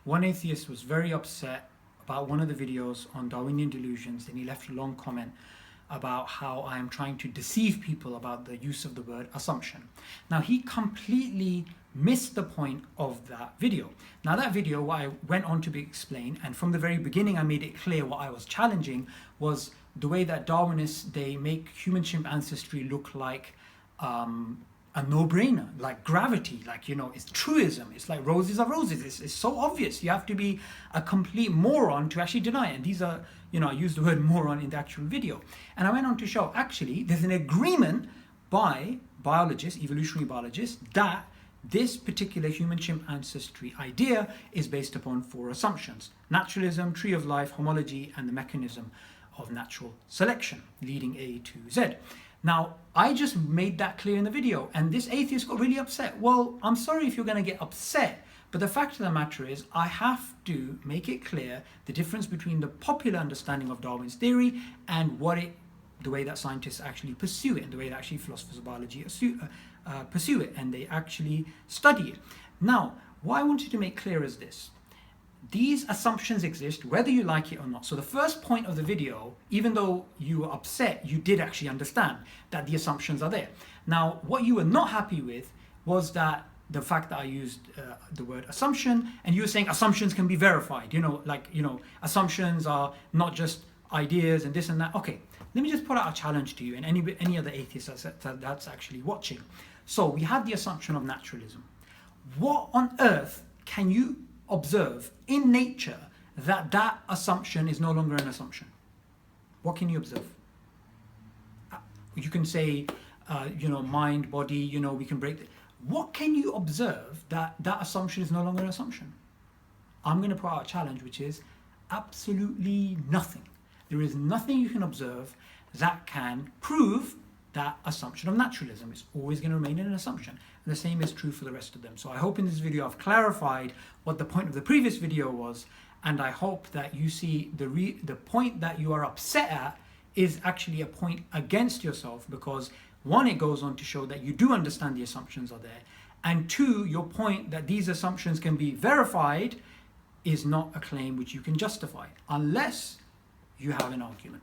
One atheist was very upset about one of the videos on Darwinian delusions, and he left a long comment about how I am trying to deceive people about the use of the word assumption. Now, he completely missed the point of that video. Now, that video, what I went on to be explained, and from the very beginning I made it clear what I was challenging was the way that Darwinists, they make human-chimp ancestry look like a no-brainer, like gravity, like, you know, it's truism. It's like roses are roses. It's so obvious. You have to be a complete moron to actually deny it. And these are, you know, I used the word moron in the actual video. And I went on to show, actually, there's an agreement by biologists, evolutionary biologists, that this particular human-chimp ancestry idea is based upon 4 assumptions: naturalism, tree of life, homology, and the mechanism of natural selection, leading A to Z. Now, I just made that clear in the video, and this atheist got really upset. Well, I'm sorry if you're going to get upset, but the fact of the matter is I have to make it clear the difference between the popular understanding of Darwin's theory and the way that scientists actually pursue it, and the way that actually philosophers of biology pursue it, and they actually study it. Now, what I wanted to make clear is this. These assumptions exist whether you like it or not. So the first point of the video, even though you were upset, you did actually understand that the assumptions are there. Now, what you were not happy with was that the fact that I used the word assumption, and you were saying assumptions can be verified. You know, like, you know, assumptions are not just ideas and this and that. Okay, let me just put out a challenge to you and any other atheist that's actually watching. So we have the assumption of naturalism. What on earth can you observe in nature that assumption is no longer an assumption? What can you observe? You can say, you know, mind, body, you know, we can break it. What can you observe that assumption is no longer an assumption? I'm going to put out a challenge, which is absolutely nothing. There is nothing you can observe that can prove that assumption of naturalism. It's always going to remain an assumption. And the same is true for the rest of them. So I hope in this video I've clarified what the point of the previous video was, and I hope that you see the point that you are upset at is actually a point against yourself, because 1, it goes on to show that you do understand the assumptions are there, and 2, your point that these assumptions can be verified is not a claim which you can justify unless you have an argument.